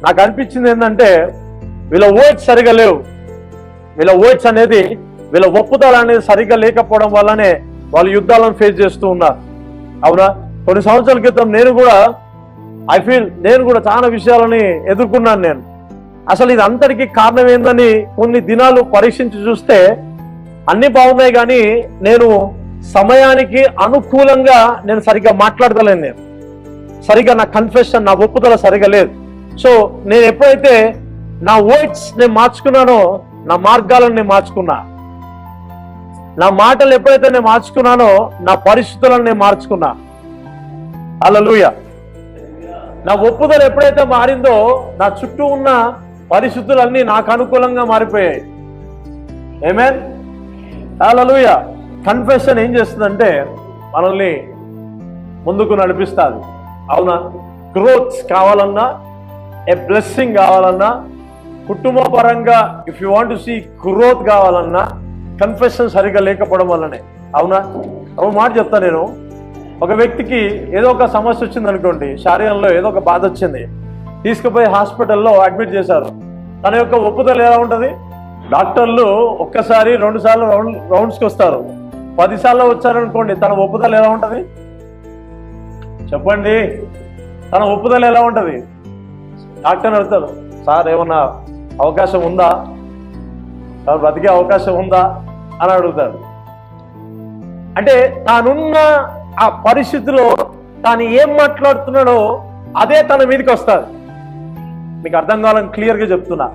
నాకు అనిపించింది ఏంటంటే వీళ్ళ వర్డ్స్ సరిగా లేవు. వీళ్ళ వర్డ్స్ అనేది, వీళ్ళ ఒప్పుదల అనేది సరిగ్గా లేకపోవడం వల్లనే వాళ్ళు యుద్ధాలను ఫేస్ చేస్తూ ఉన్నారు. అవునా? కొన్ని సంవత్సరాల క్రితం నేను కూడా చాలా విషయాలని ఎదుర్కొన్నాను. నేను అసలు ఇది అంతటికీ కారణం ఏందని కొన్ని దినాలు పరీక్షించి చూస్తే అన్ని బాగున్నాయి, కానీ నేను సమయానికి అనుకూలంగా నేను సరిగ్గా మాట్లాడతలేను. నేను సరిగ్గా నా కన్ఫెషన్, నా ఒప్పుదల సరిగా లేదు. సో నేను ఎప్పుడైతే నా వర్డ్స్ నేను మార్చుకున్నానో, నా మార్గాలను నేను మార్చుకున్నా. నా మాటలు ఎప్పుడైతే నేను మార్చుకున్నానో, నా పరిస్థితులను నేను మార్చుకున్నా. హల్లెలూయా. నా ఒప్పుదల ఎప్పుడైతే మారిందో, నా చుట్టూ ఉన్న పరిస్థితులన్నీ నాకు అనుకూలంగా మారిపోయాయి. ఆమేన్. హల్లెలూయా. కన్ఫెషన్ ఏం చేస్తుందంటే మనల్ని ముందుకు నడిపిస్తుంది. అవునా? గ్రోత్ కావాలన్నా, ఏ బ్లెస్సింగ్ కావాలన్నా, కుటుంబ పరంగా if you want to see growth కావాలన్నా కన్ఫెషన్ సరిగ్గా లేకపోవడం వల్లనే. అవునా? ఒక మాట చెప్తా నేను. ఒక వ్యక్తికి ఏదో ఒక సమస్య వచ్చింది అనుకోండి, శరీరంలో ఏదో ఒక బాధ వచ్చింది, తీసుకుపోయి హాస్పిటల్లో అడ్మిట్ చేశారు. తన యొక్క ఒప్పుదల ఎలా ఉంటుంది? డాక్టర్లు ఒక్కసారి 2 సార్లు రౌండ్స్కి వస్తారు. 10 సార్లు వచ్చారనుకోండి, తన ఒప్పుదల ఎలా ఉంటుంది చెప్పండి? తన ఒప్పుదల ఎలా ఉంటుంది? డాక్టర్ని అడుగుతారు, సార్ ఏమన్నా అవకాశం ఉందా, సార్ బ్రతికే అవకాశం ఉందా అని అడుగుతాడు. అంటే తానున్న ఆ పరిస్థితిలో తాను ఏం మాట్లాడుతున్నాడో అదే తన మీదకి వస్తుంది. మీకు అర్థం కావాలని క్లియర్గా చెప్తున్నా.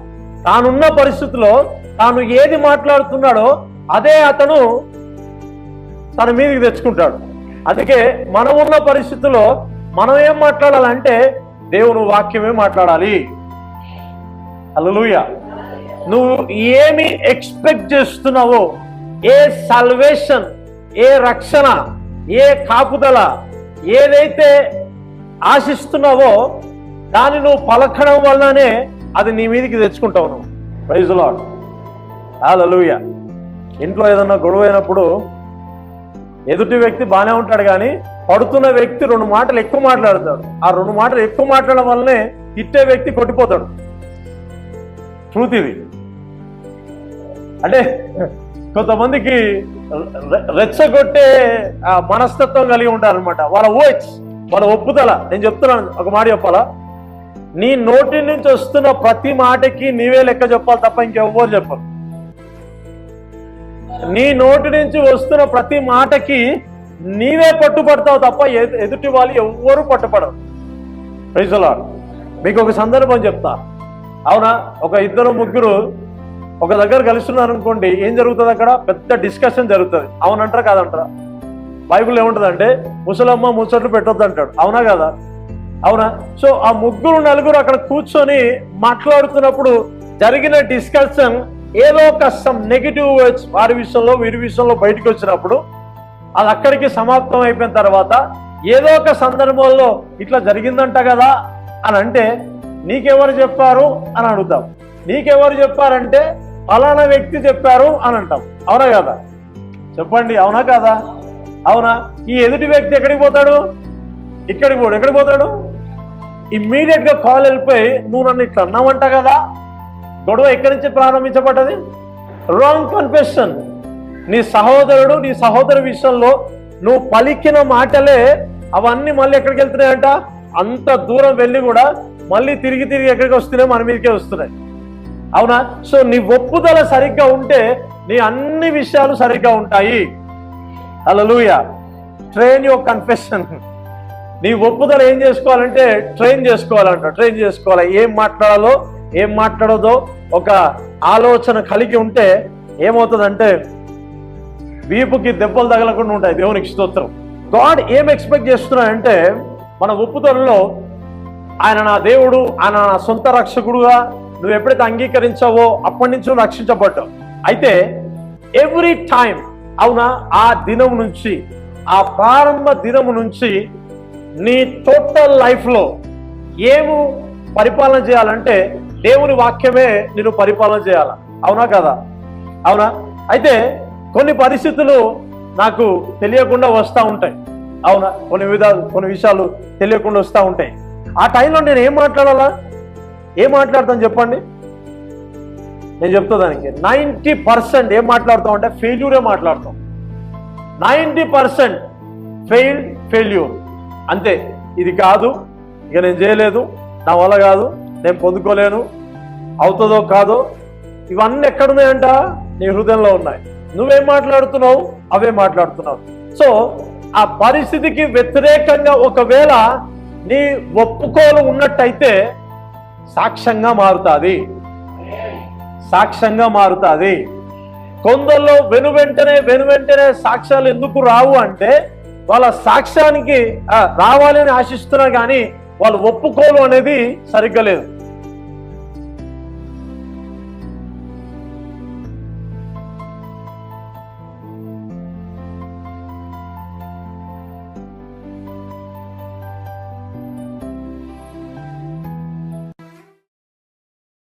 తానున్న పరిస్థితిలో తాను ఏది మాట్లాడుతున్నాడో అదే అతను తన మీదకి తెచ్చుకుంటాడు. అందుకే మనం ఉన్న పరిస్థితుల్లో మనం ఏం మాట్లాడాలంటే దేవుని వాక్యమే మాట్లాడాలి. హల్లెలూయా. నువ్వు ఏమి ఎక్స్పెక్ట్ చేస్తున్నావో, ఏ సల్వేషన్, ఏ రక్షణ, ఏ కాపుదల, ఏదైతే ఆశిస్తున్నావో దాన్ని నువ్వు పలకడం వల్లనే అది నీ మీదకి తెచ్చుకుంటావు నువ్వు. Praise the Lord. హల్లెలూయా. ఇంట్లో ఏదన్నా గొడవ అయినప్పుడు ఎదుటి వ్యక్తి బాగానే ఉంటాడు, కానీ పడుతున్న వ్యక్తి 2 మాటలు ఎక్కువ మాట్లాడతాడు. ఆ 2 మాటలు ఎక్కువ మాట్లాడడం వల్లనే తిట్టే వ్యక్తి కొట్టిపోతాడు. ట్రూత్ ఇది. అంటే కొంతమందికి రెచ్చగొట్టే మనస్తత్వం కలిగి ఉంటారనమాట. వాళ్ళ వర్డ్స్, వాళ్ళ ఒప్పుదల. నేను చెప్తున్నాను, ఒక మాట చెప్పాలా? నీ నోటి నుంచి వస్తున్న ప్రతి మాటకి నీవే లెక్క చెప్పాలి తప్ప ఇంకెవ్వరు చెప్పరు. నీ నోటి నుంచి వస్తున్న ప్రతి మాటకి నీవే పట్టుపడతావు తప్ప ఎదుటి వాళ్ళు ఎవ్వరూ పట్టుపడరు. Praise the lord. మీకు ఒక సందర్భం చెప్తా. అవునా? ఒక 2-3 ఒక దగ్గర కలుస్తున్నారు అనుకోండి, ఏం జరుగుతుంది? అక్కడ పెద్ద డిస్కషన్ జరుగుతుంది. అవునంటారా కాదంటారా? బైబిల్ ఏముంటుందంటే ముసలమ్మ ముచ్చట్లు పెట్టొద్దు అంటాడు. అవునా కదా? అవునా? సో ఆ 3-4 అక్కడ కూర్చొని మాట్లాడుతున్నప్పుడు జరిగిన డిస్కషన్ ఏదో ఒక నెగిటివ్ వర్డ్స్ వారి విషయంలో వీరి విషయంలో బయటకు వచ్చినప్పుడు అది అక్కడికి సమాప్తం అయిపోయిన తర్వాత ఏదో ఒక సందర్భంలో ఇట్లా జరిగిందంట కదా అని అంటే నీకెవరు చెప్పారు అని అడుగుతాం. నీకెవరు చెప్పారంటే ఫలానా వ్యక్తి చెప్పారు అని అంటాం. అవునా కదా? చెప్పండి, అవునా కదా? అవునా? ఈ ఎదుటి వ్యక్తి ఎక్కడికి పోతాడు? ఎక్కడికి పోతాడు? ఇమ్మీడియట్ గా కాల్ వెళ్ళిపోయి నువ్వు నన్ను ఇట్లా అన్నావంట కదా. గొడవ ఎక్కడి నుంచి ప్రారంభించబడ్డది? Wrong confession. నీ సహోదరుడు నీ సహోదరు విషయంలో నువ్వు పలికిన మాటలే అవన్నీ మళ్ళీ ఎక్కడికి వెళ్తున్నాయంట? అంత దూరం వెళ్ళి కూడా మళ్ళీ తిరిగి ఎక్కడికి వస్తున్నాయి? మన మీదకే వస్తున్నాయి. అవునా? సో నీ ఒప్పుదల సరిగ్గా ఉంటే నీ అన్ని విషయాలు సరిగ్గా ఉంటాయి. హల్లెలూయా. Train your confession. నీ ఒప్పుదల ఏం చేసుకోవాలంటే ట్రైన్ చేసుకోవాలి. ఏం మాట్లాడాలో ఏం మాట్లాడదో ఒక ఆలోచన కలిగి ఉంటే ఏమవుతుందంటే వీపుకి దెబ్బలు తగలకుండా ఉంటాయి. దేవునికి స్తోత్రం. గాడ్ ఏం ఎక్స్పెక్ట్ చేస్తున్నాడంటే మన ఒప్పుదలలో ఆయన నా దేవుడు, ఆయన నా సొంత రక్షకుడుగా నువ్వు ఎప్పుడైతే అంగీకరించావో అప్పటి నుంచి నువ్వు రక్షించబడ్డావు. అయితే ఎవ్రీ టైం, అవునా, ఆ దినం నుంచి, ఆ ప్రారంభ దినము నుంచి నీ టోటల్ లైఫ్లో ఏము పరిపాలన చేయాలంటే దేవుని వాక్యమే నేను పరిపాలన చేయాల. అవునా కదా? అవునా? అయితే కొన్ని పరిస్థితులు నాకు తెలియకుండా వస్తూ ఉంటాయి. అవునా? కొన్ని విషయాలు తెలియకుండా వస్తూ ఉంటాయి. ఆ టైంలో నేను ఏం మాట్లాడాలా? ఏం మాట్లాడతాం చెప్పండి? నేను చెప్తా దానికి 90% ఏం మాట్లాడతాం అంటే ఫెయిల్యూరే మాట్లాడతాం. 90% ఫెయిల్యూర్. అంతే, ఇది కాదు, ఇక నేను చేయలేదు, నా వల్ల కాదు, నేను పొందుకోలేను, అవుతుందో కాదో, ఇవన్నీ ఎక్కడున్నాయంట? నీ హృదయంలో ఉన్నాయి. నువ్వేం మాట్లాడుతున్నావు? అవే మాట్లాడుతున్నావు. సో ఆ పరిస్థితికి వ్యతిరేకంగా ఒకవేళ నీ ఒప్పుకోలు ఉన్నట్టయితే సాక్ష్యంగా మారుతుంది, సాక్ష్యంగా మారుతుంది. కొందరిలో వెనువెంటనే సాక్ష్యాలు ఎందుకు రావు అంటే వాళ్ళ సాక్ష్యానికి రావాలని ఆశిస్తున్నా కానీ వాళ్ళు ఒప్పుకోలు అనేది సరిగ్గా లేదు.